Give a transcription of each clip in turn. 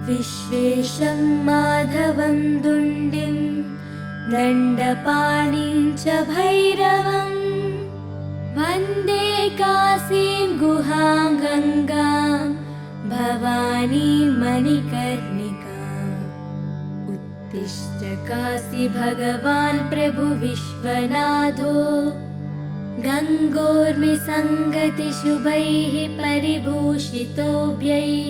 विश्वेशं माधवं दुण्डिं दण्डपाणिं च भैरवम् वन्दे काशीं गुहां गङ्गां भवानीं मणिकर्णिकाम्। उत्तिष्ठ काशी भगवान् प्रभु विश्वनाथो गङ्गोर्मिसङ्गतिशुभैः परिभूषितोऽभ्यैः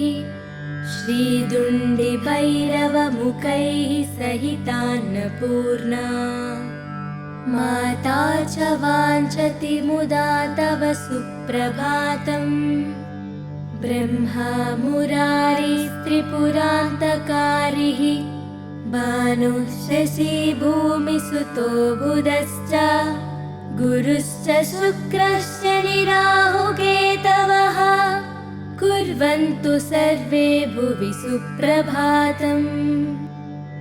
श्रीदुण्डिभैरवमुखैः सहितान्नपूर्णा माता च वाञ्छति मुदा तव सुप्रभातम्। ब्रह्मा मुरारिस्त्रिपुरान्तकारिः भानुः शशी भूमिसुतो बुधश्च गुरुश्च शुक्रश्च निराहुकेतवः कुर्वन्तु सर्वे भुवि सुप्रभातम्।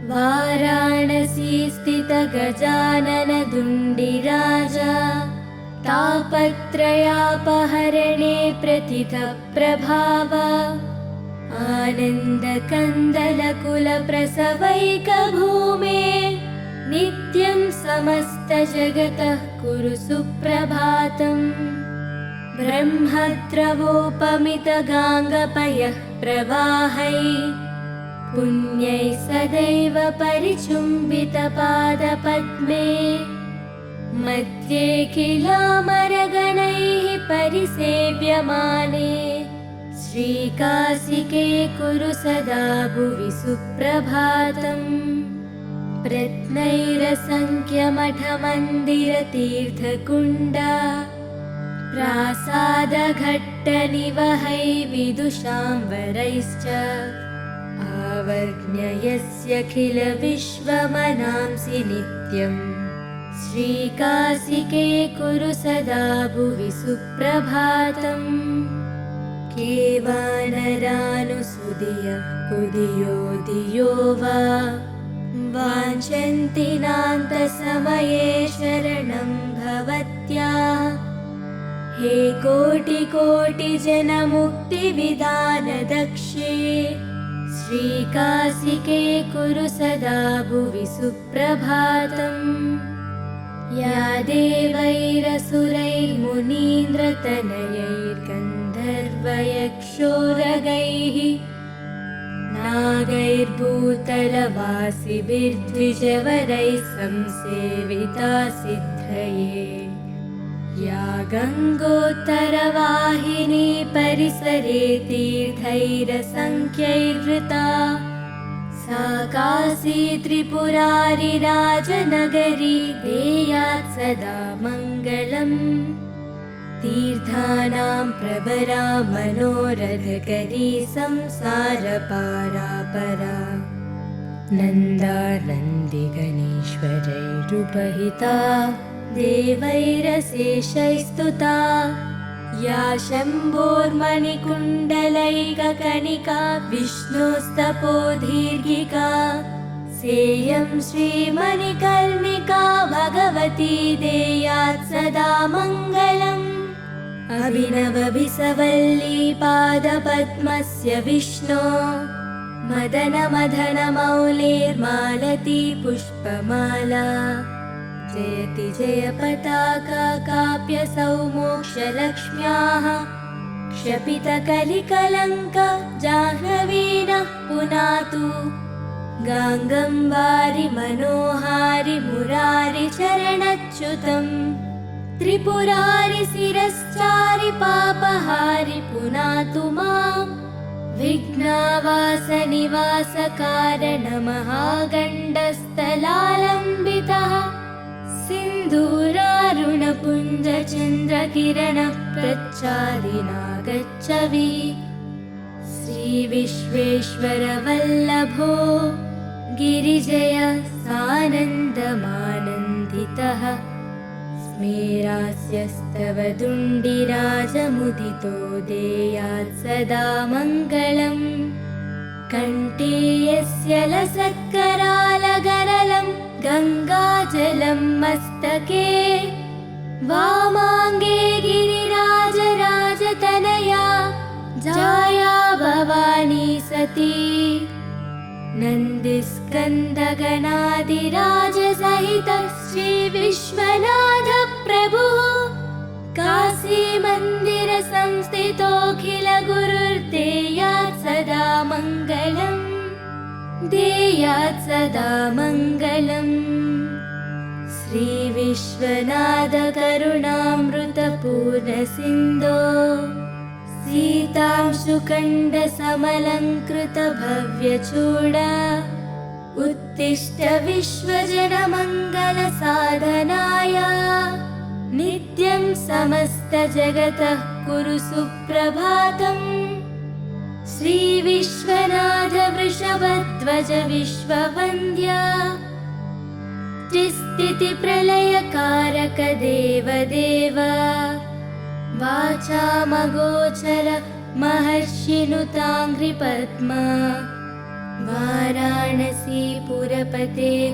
वाराणसी स्थित गजानन दुण्डिराजा तापत्रयापहरणे प्रथितः प्रभाव आनन्दकन्दलकुलप्रसवैकभूमे नित्यं समस्तजगतः कुरु सुप्रभातम्। ब्रह्मद्रवोपमितगाङ्गपयः प्रवाहैः पुण्यैः सदैव परिचुम्बितपादपद्मे मध्ये किलामरगणैः परिसेव्यमाने श्रीकाशिके कुरु सदा भुवि सुप्रभातम्। प्रत्नैरसङ्ख्यमठमन्दिरतीर्थकुण्डा प्रासादघट्टनिवहै विदुषां वरैश्च आवर्ण्ययस्यखिलविश्वमनांसि नित्यम् श्रीकाशिके कुरु सदा भुवि सुप्रभातम्। केवानरानुसुदियः कुदियो धियो वा वाञ्छन्ति नान्तसमये शरणं भवत्या हे कोटिकोटिजनमुक्तिविधानदक्षे श्रीकाशिके कुरु सदा भुवि सुप्रभातम्। या देवैरसुरैर्मुनीन्द्रतनयैर्गन्धर्वयक्षोरगैः नागैर्भूतलवासिभिर्द्विजवरैः संसेविता सिद्धये या गङ्गोत्तरवाहिनी परिसरे तीर्थैरसङ्ख्यैर्वृता सा काशी त्रिपुरारिराजनगरी देयात् सदा मङ्गलम्। तीर्थानां प्रवरा मनोरथकरी संसारपारापरा नन्दानन्दिगणेश्वरैरुपहिता देवैरशेषैस्तुता या शम्भोर्मणिकुण्डलैककणिका विष्णोस्तपोदीर्घिका सेयं श्रीमणिकर्णिका भगवती देयात् सदा मङ्गलम्। अभिनवभिसवल्ली पादपद्मस्य विष्णो मदनमदनमौलेर्मालती पुष्पमाला जयति जय पताका काप्यसौ मोक्षलक्ष्म्याः क्षपितकलिकलङ्क जाह्नवीनः पुनातु गाङ्गं वारि मनोहारि मुरारि चरणच्युतम् त्रिपुरारि शिरश्चारि पापहारि पुनातु मां विघ्नावासनिवासकारणमहागण्डस्थलालम्बितः सिन्दूरारुणपुञ्जचन्द्रकिरणः प्रच्चादिनागच्छवि श्रीविश्वेश्वरवल्लभो गिरिजय सानन्दमानन्दितः स्मेरास्यस्तव दुण्डिराजमुदितो देयात् सदा मङ्गलम्। कण्ठे यस्य लसत्करालगरलं गङ्गाजलं मस्तके वामाङ्गे गिरिराजराजतनया जाया भवानी सती नन्दिस्कन्दगणादिराजसहितः श्रीविश्वनाथ प्रभुः काशीमन्दिरसंस्थितोऽखिल गुरुर्देयात् सदा मङ्गलम् देयात् सदा मङ्गलम्। श्रीविश्वनाथ करुणामृतपूर्णसिन्धो सीतांशुखण्डसमलङ्कृत भव्यचूडा उत्तिष्ठ विश्वजनमङ्गलसाधनाय नित्यं समस्तजगतः कुरु सुप्रभातम्। श्रीविश्वनाथ वृषभध्वज विश्ववन्द्या त्रिस्थितिप्रलयकारक देवदेव वाचामगोचर महर्षिनुताङ्घ्रिपद्मा वाराणसीपुरपते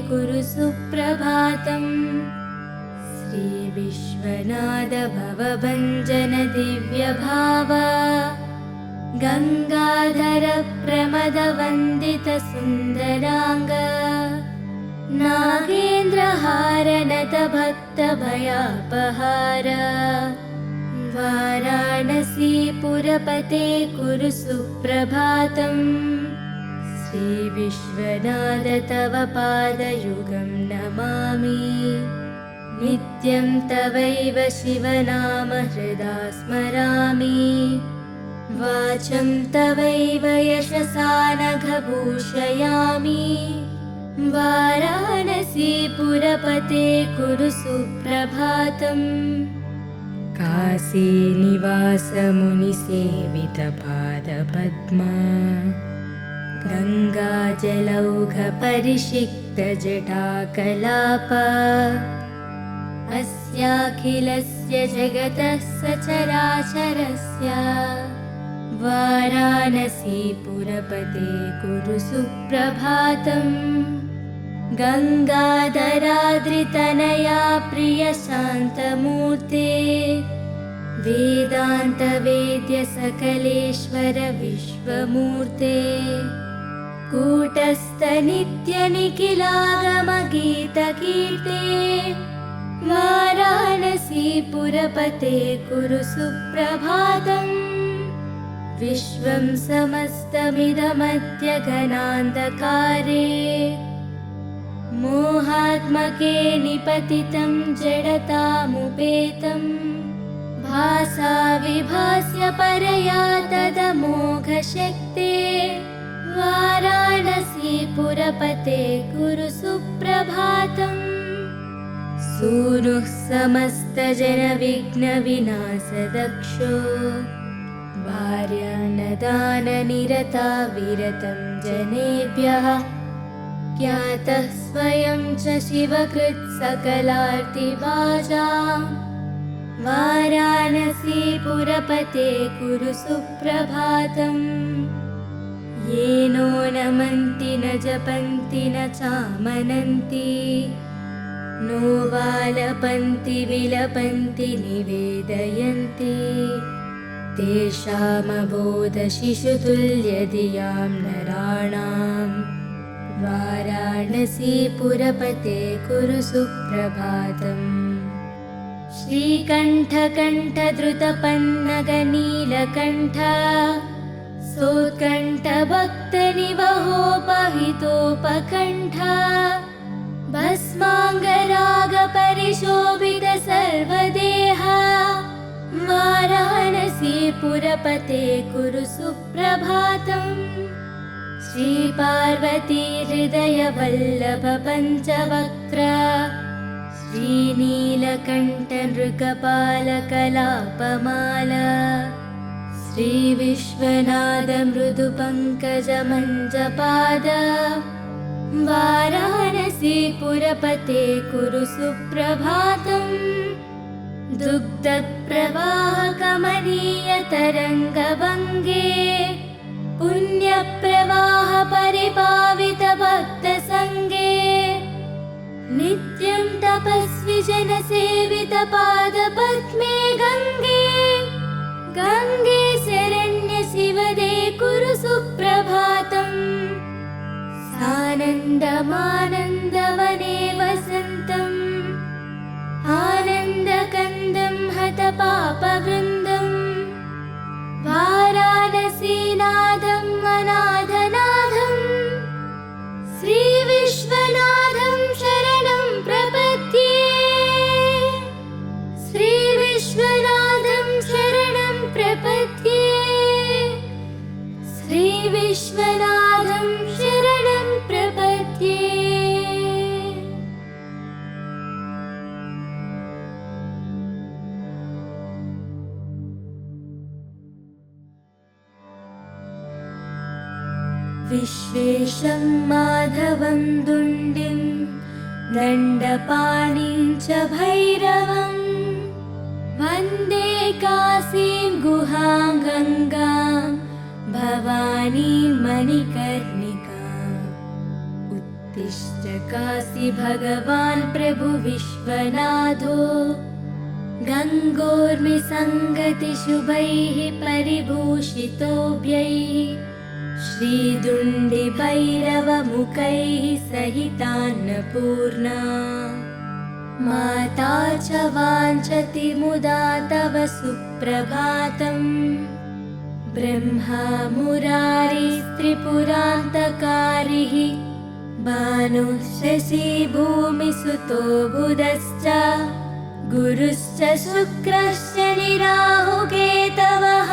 कुरु सुप्रभातम्। श्रीविश्वनाथ भवभञ्जन दिव्यभाव गङ्गाधर प्रमदवन्दित सुन्दराङ्ग नागेन्द्रहार नत भक्तभयापहार वाराणसीपुरपते कुरु सुप्रभातम्। श्रीविश्वनाथ तव पादयुगं नमामि नित्यं तवैव शिवनाम हृदा स्मरामि वाचं तवैव यशसा नघभूषयामि वाराणसीपुरपते कुरु सुप्रभातम्। काशीनिवास मुनिसेवितपादपद्मा गङ्गाजलौघ परिषिक्त जटाकलाप अस्याखिलस्य जगतः सचराचरस्य वाराणसीपुरपते कुरु सुप्रभातम्। गङ्गाधराद्रितनया प्रियशान्तमूर्ते वेदान्तवेद्य सकलेश्वर विश्वमूर्ते कूटस्थ नित्यनिखिलागमगीतकीर्ते वाराणसीपुरपते कुरु सुप्रभातम्। विश्वं समस्तमिदमद्य घनान्धकारे मोहात्मके निपतितं जडतामुपेतं भासा विभास्य परया तदमोघशक्ते वाराणसीपुरपते कुरु सुप्रभातम्। सूनुः समस्तजनविघ्नविनाशदक्षो भार्यान्नदाननिरता विरतं जनेभ्यः ज्ञातः स्वयं च शिवकृत् सकलार्तिभाजा वाराणसीपुरपते कुरु सुप्रभातम्। येनो नमन्ति न जपन्ति न चामनन्ति नो वालपन्ति विलपन्ति निवेदयन्ति तेषामबोधशिशुतुल्यधियां नराणां वाराणसीपुरपते कुरु सुप्रभातम्। श्रीकण्ठकण्ठधृतपन्नगनीलकण्ठ सोत्कण्ठभक्तनिवहोपहितोपकण्ठ भस्माङ्गरागपरिशोभित सर्वदेह वाराणसीपुरपते कुरु सुप्रभातम्। श्रीपार्वती हृदय वल्लभ पञ्चवक्त्र श्रीनीलकण्ठ नृकपाल कलापमाला श्रीविश्वनाथ मृदु पङ्कज मञ्जपाद वाराणसीपुरपते कुरु सुप्रभातम्। दुग्धप्रवाह कमनीय तरङ्गभङ्गे पुण्यप्रवाह परिपावित भक्तसङ्गे नित्यं तपस्वी जनसेवित पादपद्मे गङ्गे गङ्गे शरण्य शिवदे कुरु सुप्रभातम्। आनन्दमानन्दवने वसन्तम् आनन्दकन्दं हतपापवृन्दम् वाराणसीनादम् अनाथनाथम् श्रीविश्वनाथं शरणं प्रपद्ये श्रीविश्वनाथं शरणं प्रपद्ये श्रीविश्वनाथं शरणं प्रपद्ये। विश्वेशं माधवं दुण्डिं दण्डपाणिं च भैरवं वन्दे काशीं गुहां गङ्गां भवानीं मणिकर्णिकाम्। उत्तिष्ठ काशी भगवान् प्रभु विश्वनाथो गङ्गोर्मिसङ्गतिशुभैः परिभूषितोऽभ्यैः श्रीदुण्डिभैरवमुखैः सहितान्नपूर्णा। माता च वाञ्छति मुदा तव सुप्रभातम् ब्रह्मा मुरारिस्त्रिपुरान्तकारिः भानुः शशी भूमिसुतो बुधश्च गुरुश्च शुक्रश्च निराहुकेतवः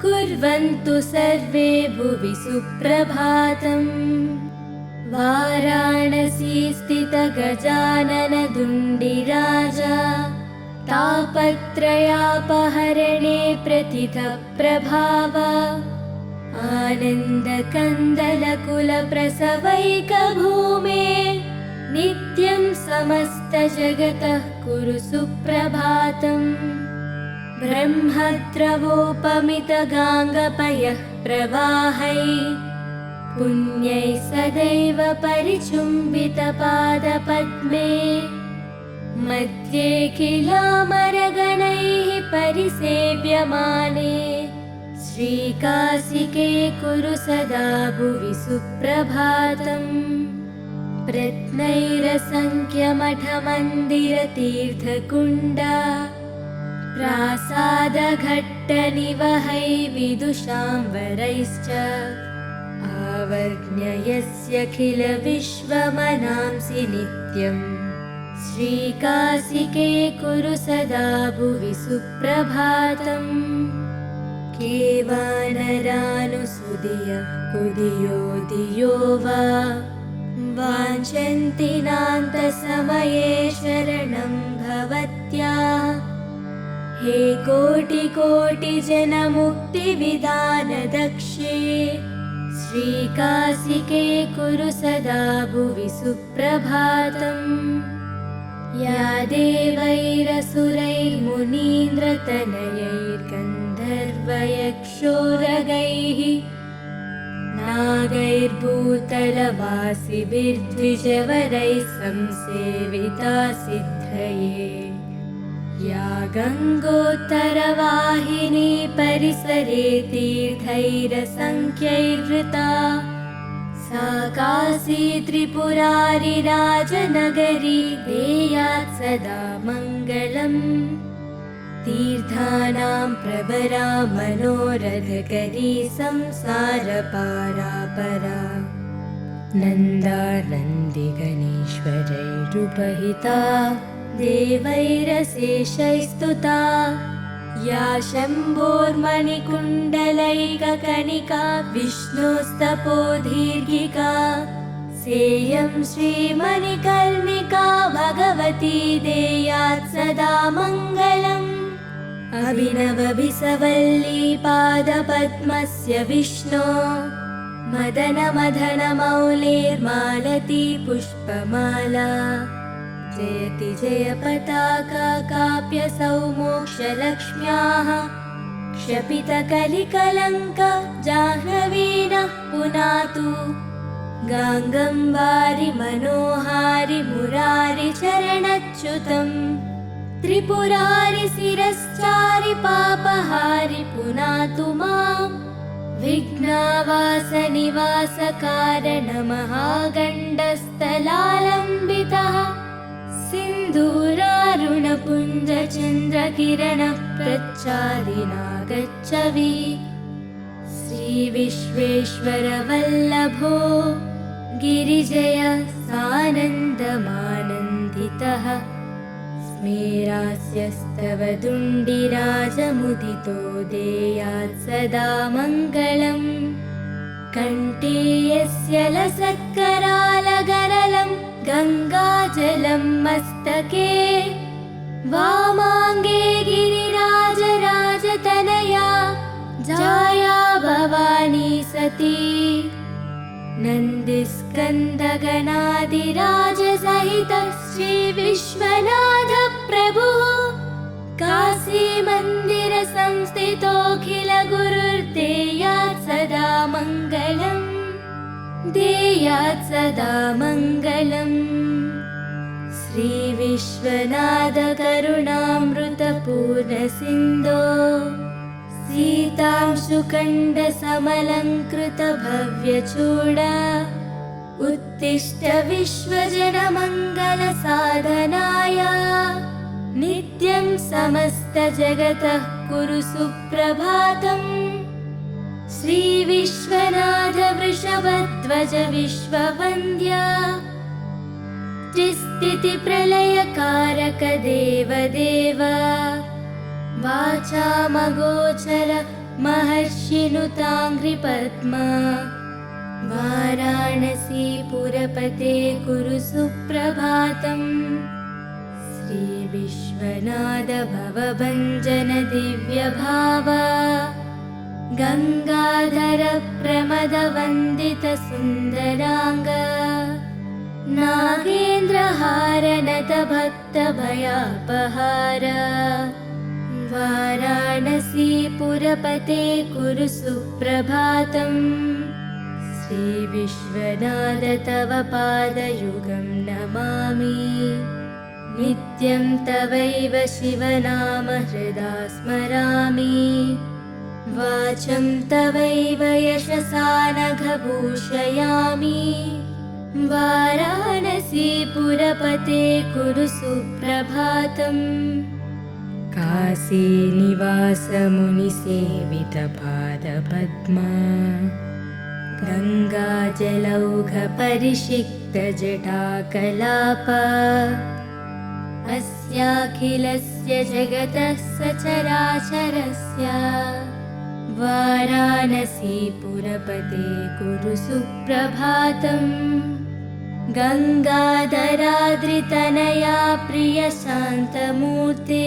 कुर्वन्तु सर्वे भुवि सुप्रभातम्। वाराणसी स्थित गजानन दुण्डिराजा तापत्रयापहरणे प्रथितः प्रभाव आनन्दकन्दलकुलप्रसवैकभूमे नित्यं समस्तजगतः कुरु सुप्रभातम्। ब्रह्मद्रवोपमितगाङ्गपयः प्रवाहै पुण्यैः सदैव परिचुम्बितपादपद्मे मध्ये किलामरगणैः परिसेव्यमाने श्रीकाशिके कुरु सदा भुवि सुप्रभातम्। प्रत्नैरसङ्ख्यमठमन्दिरतीर्थकुण्ड प्रासादघट्टनिवहै विदुषाम्बरैश्च आवर्ण्ययस्यखिल विश्वमनांसि नित्यम् श्रीकाशिके कुरु सदा भुवि सुप्रभातम्। केवानरानुसुदिय कुदियो दियो वा वाञ्छन्ति नान्तसमये शरणं भवत्याः। हे कोटिकोटिजनमुक्तिविधानदक्षे श्रीकाशिके कुरु सदा भुवि सुप्रभातम्। या देवैरसुरैर्मुनीन्द्रतनयैर्गन्धर्वयक्षोरगैः नागैर्भूतलवासिभिर्द्विजवरैः संसेविता सिद्धये। या गङ्गोत्तरवाहिनी परिसरे तीर्थैरसङ्ख्यैर्वृता सा काशी त्रिपुरारिराजनगरी देयात् सदा मङ्गलम्। तीर्थानां प्रवरा मनोरथकरी संसारपारापरा नन्दानन्दिगणेश्वरैरुपहिता देवैरशेषैस्तुता। या शम्भोर्मणिकुण्डलैककणिका विष्णोस्तपोदीर्घिका सेयं श्रीमणिकर्णिका भगवती देयात् सदा मङ्गलम्। अभिनवभिसवल्ली पादपद्मस्य विष्णो मदनमदनमौलेर्मालती पुष्पमाला जयति जय पताका काप्यसौ मोक्षलक्ष्म्याः क्षपितकलिकलङ्क जाह्नवीनः पुनातु गाङ्गं वारि मनोहारि मुरारि चरणच्युतम् त्रिपुरारि शिरश्चारि पापहारि पुनातु माम् विघ्नावासनिवासकारणमहागण्डस्थलालम्बितः सिन्दूरारुणपुञ्जचन्द्रकिरणः प्रच्छादिनागच्छवि श्रीविश्वेश्वरवल्लभो गिरिजय सानन्दमानन्दितः स्मेरास्यस्तव दुण्डिराजमुदितो देयात् सदा मङ्गलम् कण्ठे यस्य लसत्करालगरलं गङ्गाजलं मस्तके वामाङ्गे गिरिराजराजतनया जाया भवानी सती नन्दिस्कन्दगणादिराजसहितः श्रीविश्वनाथ प्रभुः काशीमन्दिरसंस्थितोऽखिल गुरुर्देयात् सदा मङ्गलम् देयात् सदा मङ्गलम् श्रीविश्वनाथ करुणामृतपूर्णसिन्धो सीतांशुखण्डसमलङ्कृतभव्यचूड उत्तिष्ठ विश्वजनमङ्गलसाधनाय नित्यं समस्तजगतः कुरु सुप्रभातम् श्रीविश्वनाथ वृषभध्वज विश्ववन्द्य त्रिस्थितिप्रलयकारक देवदेव वाचामगोचर महर्षिनुताङ्घ्रिपद्मा वाराणसीपुरपते कुरु सुप्रभातम् श्रीविश्वनाथ भवभञ्जन दिव्यभाव गङ्गाधर प्रमदवन्दित सुन्दराङ्ग नागेन्द्रहारनत भक्तभयापहार वाराणसीपुरपते कुरु सुप्रभातम् श्रीविश्वनाथ तव पादयुगं नमामि नित्यं तवैव शिवनाम हृदा स्मरामि वाचं तवैव यशसा नघभूषयामि वाराणसीपुरपते कुरु सुप्रभातम् काशीनिवासमुनिसेवितपादपद्मा गङ्गाजलौघपरिषिक्तजटाकलाप अस्याखिलस्य जगतः सचराचरस्य वाराणसीपुरपते कुरु सुप्रभातम् गङ्गाधराद्रितनया प्रियशान्तमूर्ते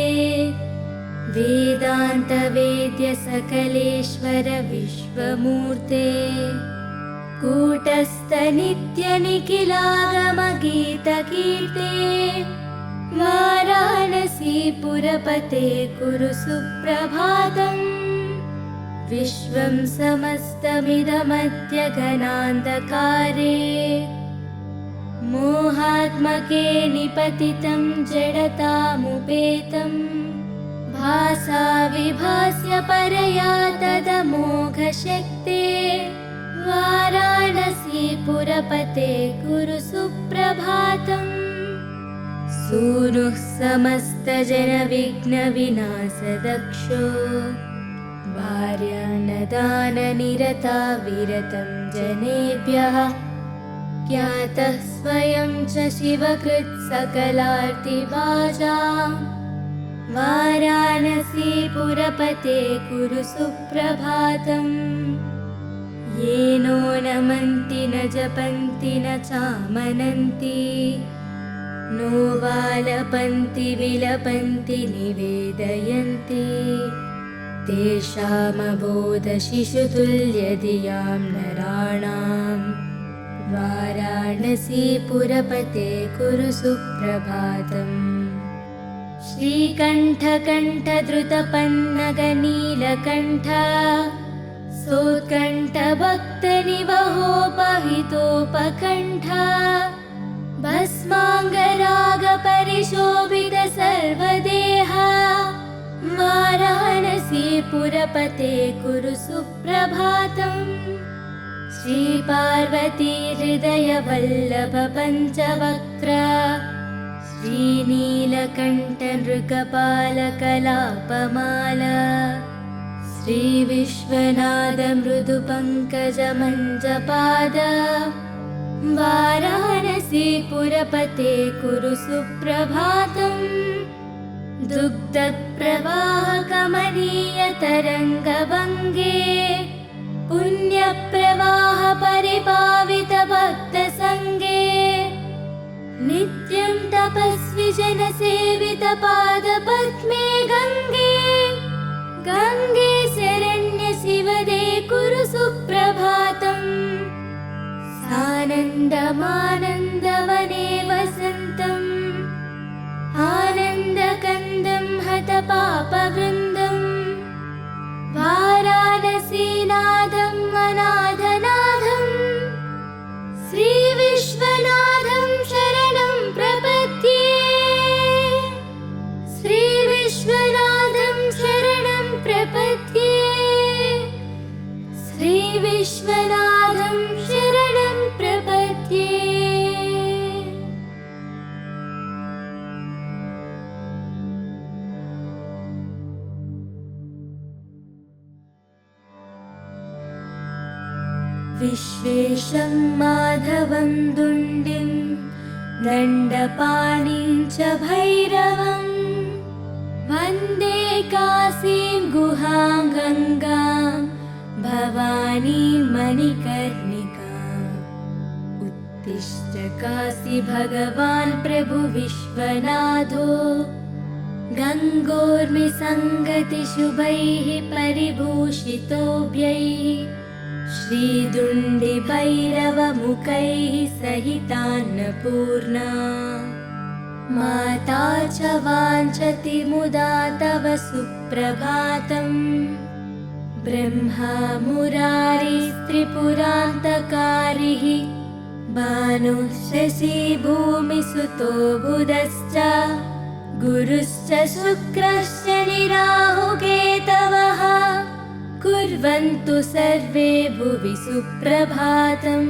वेदान्तवेद्य सकलेश्वर विश्वमूर्ते कूटस्थ नित्यनिखिलागमगीतकीर्ते वाराणसीपुरपते कुरु सुप्रभातम् विश्वं समस्तमिदमद्य घनान्धकारे मोहात्मके निपतितं जडतामुपेतं भासा विभास्य परया तदमोघशक्ते वाराणसीपुरपते कुरु सुप्रभातम् सूनुः समस्तजनविघ्नविनाशदक्षो भार्यान्नदाननिरता विरतं जनेभ्यः ज्ञातः स्वयं च शिवकृत् सकलार्तिभाजाम् वाराणसीपुरपते कुरु सुप्रभातम् येनो नमन्ति न जपन्ति न चामनन्ति नो वालपन्ति विलपन्ति निवेदयन्ति तेषामबोधशिशुतुल्यधियां नराणां वाराणसीपुरपते कुरु सुप्रभातम् श्रीकण्ठकण्ठधृतपन्नगनीलकण्ठ सोत्कण्ठभक्तनिवहोपहितोपकण्ठ भस्माङ्गरागपरिशोभित सर्वदेहा वाराणसी पुरपते कुरु सुप्रभातम्। श्रीपार्वती हृदयवल्लभ पञ्चवक्त्र श्रीनीलकण्ठ नृकपालकलापमाला श्रीविश्वनाथ मृदुपङ्कजमञ्जपाद वाराणसी पुरपते कुरु सुप्रभातम्। दुग्धप्रवाहकमनीयतरङ्गभङ्गे पुण्यप्रवाह परिपावित भक्तसङ्गे नित्यं तपस्वी जनसेवित पादपद्मे गङ्गे गङ्गे शरण्य शिवदे कुरु सुप्रभातम्। सानन्दमानन्दवने वसन्तम् आनन्दकन्दं हतपापवृन्दम् वाराणसीनाथम् अनाथनाथम् श्रीविश्वनाथं शरणं प्रपद्ये। श्रीविश्वनाथं शरणं प्रपद्ये। श्रीविश्वनाथं शरणं प्रपद्ये। विश्वेशं माधवं दुण्डिं दण्डपाणिं च भैरवं वन्दे काशीं गुहां गङ्गां भवानीं मणिकर्णिकाम्। उत्तिष्ठ काशी भगवान् प्रभु विश्वनाथो गङ्गोर्मिसङ्गतिशुभैः परिभूषितोऽभ्यैः श्रीदुण्डिभैरवमुखैः सहितान्नपूर्णा माता च वाञ्छति मुदा तव सुप्रभातम्। ब्रह्मा मुरारिस्त्रिपुरान्तकारिः भानुः शशी भूमिसुतो बुधश्च गुरुश्च शुक्रश्च निराहुकेतवः कुर्वन्तु सर्वे भुवि सुप्रभातम्।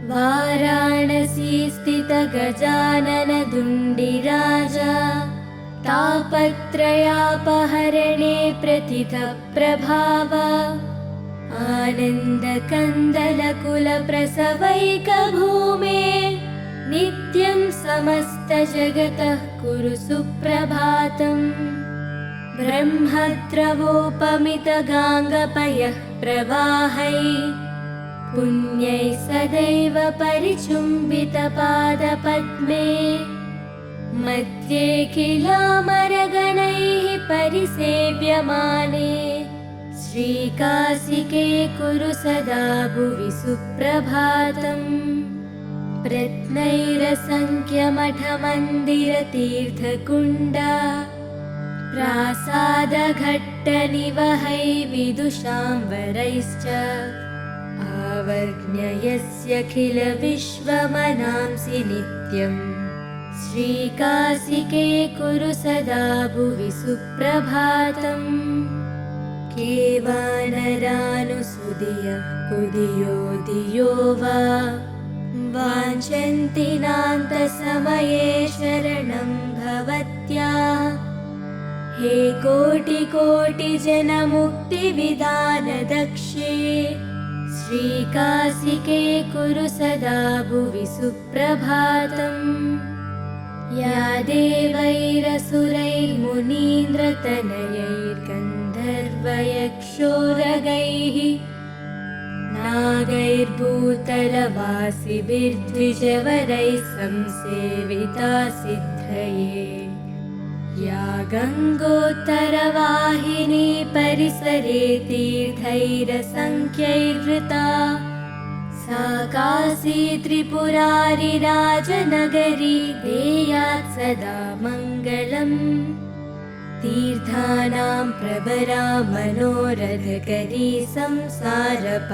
वाराणसी स्थित गजानन दुण्डिराजा तापत्रयापहरणे प्रथितः प्रभाव आनन्दकन्दलकुलप्रसवैकभूमे नित्यं समस्तजगतः कुरु सुप्रभातम्। ब्रह्मद्रवोपमितगाङ्गपयः प्रवाहै पुण्यैः सदैव परिचुम्बितपादपद्मे मध्ये किलामरगणैः परिसेव्यमाने श्रीकाशिके कुरु सदा भुवि सुप्रभातम्। प्रत्नैरसङ्ख्यमठमन्दिरतीर्थकुण्ड प्रासादघट्टनिवहै विदुषाम्बरैश्च आवर्ण्ययस्यखिल विश्वमनांसि नित्यम्। श्रीकाशिके कुरु सदा भुवि सुप्रभातम्। केवानरानुसुदियः कुदियो दियो वा वाञ्छन्ति नान्तसमये शरणं भवत्या। हे कोटिकोटिजनमुक्तिविधानदक्षे श्रीकाशिके कुरु सदा भुवि सुप्रभातम्। या देवैरसुरैर्मुनीन्द्रतनयैर्गन्धर्वयक्षोरगैः नागैर्भूतलवासिभिर्द्विजवरैः संसेविता सिद्धये। या गङ्गोत्तरवाहिनी परिसरे तीर्थैरसङ्ख्यैर्वृता सा काशी त्रिपुरारिराजनगरी देयात् सदा मङ्गलम्। तीर्थानां प्रवरा मनोरथकरी संसारपारापरा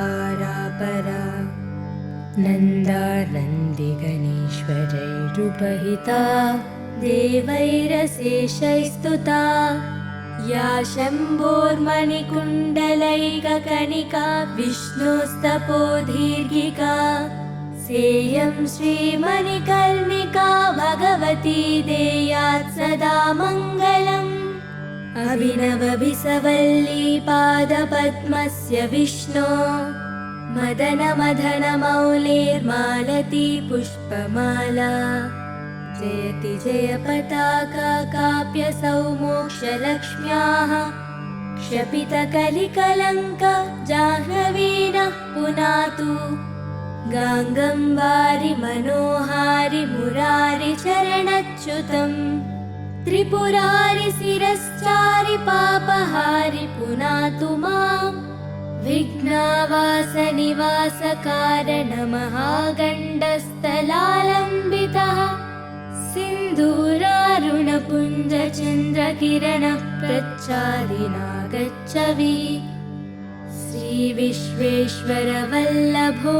नन्दानन्दिगणेश्वरैरुपहिता देवैरशेषैस्तुता या शम्भोर्मणिकुण्डलैककणिका विष्णोस्तपोदीर्घिका सेयं श्रीमणिकर्णिका भगवती देयात् सदा मङ्गलम् अभिनवभिसवल्ली पादपद्मस्य विष्णो मदनमदनमौलेर्मालती पुष्पमाला जयति जय पताका काप्यसौ मोक्षलक्ष्म्याः क्षपितकलिकलङ्क जाह्नवीनः पुनातु गाङ्गं वारि मनोहारि मुरारि चरणच्युतम् त्रिपुरारि शिरश्चारि पापहारि पुनातु मां विघ्नावासनिवासकारणमहागण्डस्थलालम्बितः सिन्दूरारुणपुञ्जचन्द्रकिरणः प्रच्चादिनागच्छवि श्रीविश्वेश्वरवल्लभो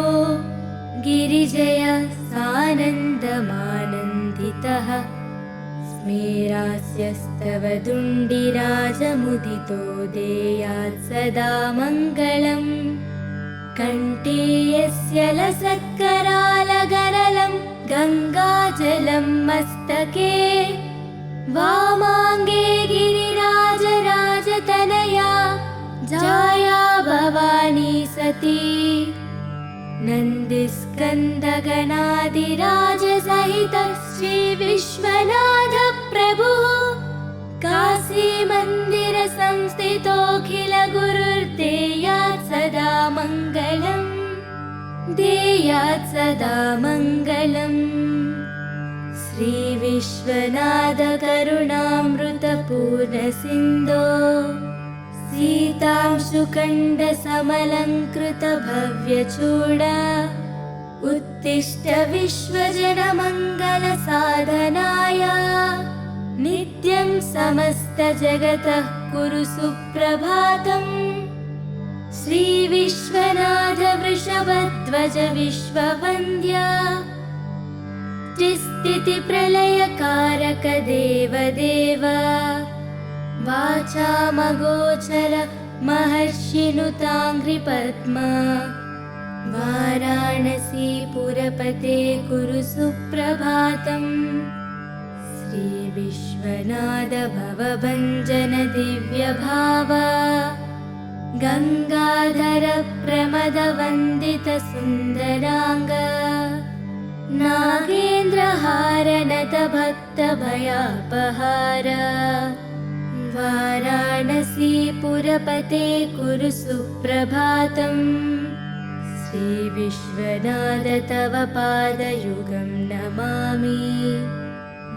गिरिजय सानन्दमानन्दितः स्मेरास्यस्तव दुण्डिराजमुदितो देयात् सदा मङ्गलम् कण्ठे यस्य लसत्करालगरलं गङ्गाजलं मस्तके वामाङ्गे गिरिराजराजतनया जाया भवानी सती नन्दिस्कन्दगणादिराजसहितः श्रीविश्वनाथ प्रभुः काशीमन्दिरसंस्थितोऽखिलगुरुर्देयात् सदा मङ्गलम् देयात् सदा मङ्गलम् श्रीविश्वनाथ करुणामृतपूर्णसिन्धो सीतांशुखण्डसमलङ्कृतभव्यचूड उत्तिष्ठ विश्वजनमङ्गलसाधनाय नित्यं समस्तजगतः कुरु सुप्रभातम् श्रीविश्वनाथ वृषभध्वज विश्ववन्द्य त्रिस्थितिप्रलयकारक देवदेव वाचामगोचर महर्षिनुताङ्घ्रिपद्मा वाराणसीपुरपते कुरु सुप्रभातम् श्रीविश्वनाथ भवभञ्जन दिव्यभाव गङ्गाधर प्रमदवन्दित सुन्दराङ्ग नागेन्द्रहारनत भक्तभयापहार वाराणसीपुरपते कुरु सुप्रभातम् श्रीविश्वनाथ तव पादयुगं नमामि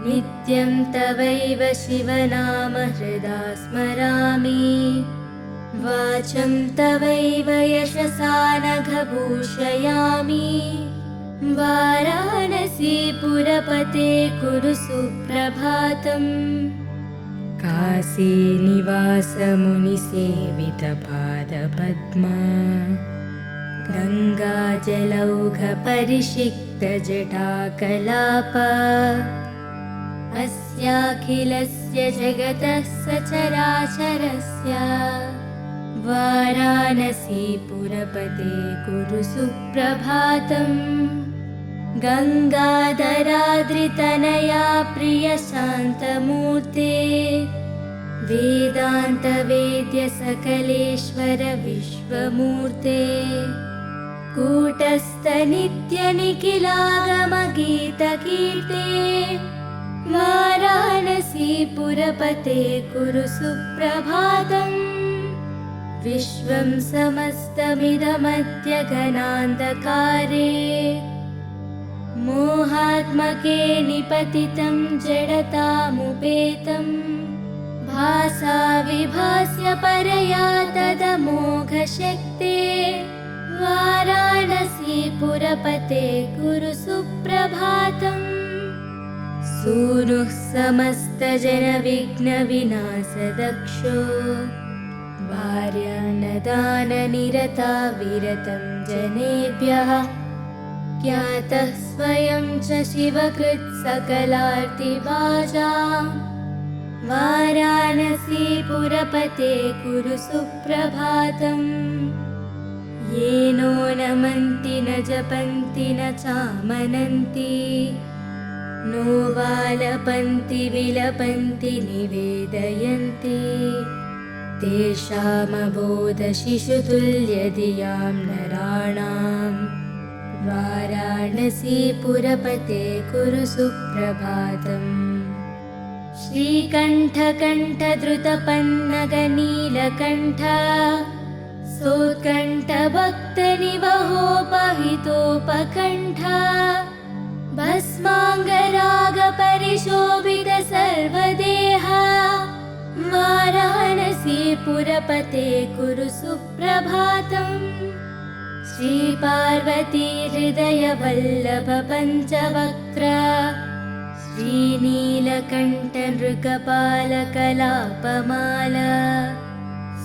नित्यं तवैव शिवनाम हृदा स्मरामि वाचं तवैव यशसा नघभूषयामि वाराणसीपुरपते कुरु सुप्रभातम् काशीनिवासमुनिसेवितपादपद्मा गङ्गाजलौघपरिषिक्तजटाकलाप अस्याखिलस्य जगतः सचराचरस्य वाराणसीपुरपते कुरु सुप्रभातम् गङ्गाधराद्रितनया प्रियशान्तमूर्ते वेदान्तवेद्य सकलेश्वर विश्वमूर्ते कूटस्थ नित्यनिखिलागमगीतकीर्ते वाराणसीपुरपते कुरु सुप्रभातम् विश्वं समस्तमिदमद्य घनान्धकारे मोहात्मके निपतितं जडतामुपेतं भासा विभास्य परया तदमोघशक्ते वाराणसीपुरपते कुरु सुप्रभातम् सूनुः समस्तजनविघ्नविनाशदक्षो भार्यान्नदाननिरता विरतं जनेभ्यः ज्ञातः स्वयं च शिवकृत् सकलार्तिभाजां वाराणसीपुरपते कुरु सुप्रभातम्। ये नो नमन्ति न जपन्ति न चामनन्ति, नो वालपन्ति विलपन्ति निवेदयन्ति, तेषामबोधशिशुतुल्यधियां नराणाम्। वाराणसीपुरपते कुरु सुप्रभातम्। श्रीकण्ठकण्ठधृतपन्नगनीलकण्ठ, सोत्कण्ठभक्तनिवहोपहितोपकण्ठ, भस्माङ्गरागपरिशोभित सर्वदेह, वाराणसीपुरपते कुरु सुप्रभातम्। श्रीपार्वती हृदयवल्लभ पञ्चवक्त्र, श्रीनीलकण्ठनृकपालकलापमाल,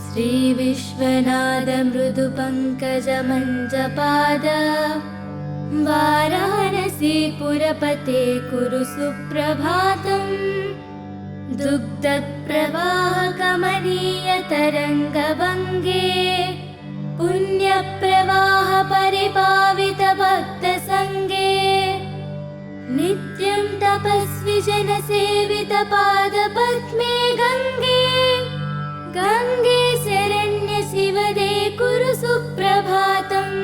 श्रीविश्वनाथमृदुपङ्कजमञ्जपाद, वाराणसीपुरपते कुरु सुप्रभातम्। दुग्धप्रवाहकमनीयतरङ्गभङ्गे, पुण्यप्रवाह परिपावितभक्तसङ्गे, नित्यं तपस्वी जनसेवितपादपद्मे गङ्गे, गङ्गे शरण्य शिवदे कुरु सुप्रभातम्।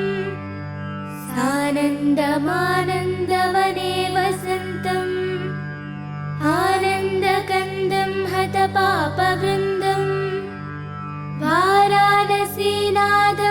सानन्दमानन्दवने वसन्तम्, आनन्दकन्दं हतपापवृन्दम्, वाराणसीनाथ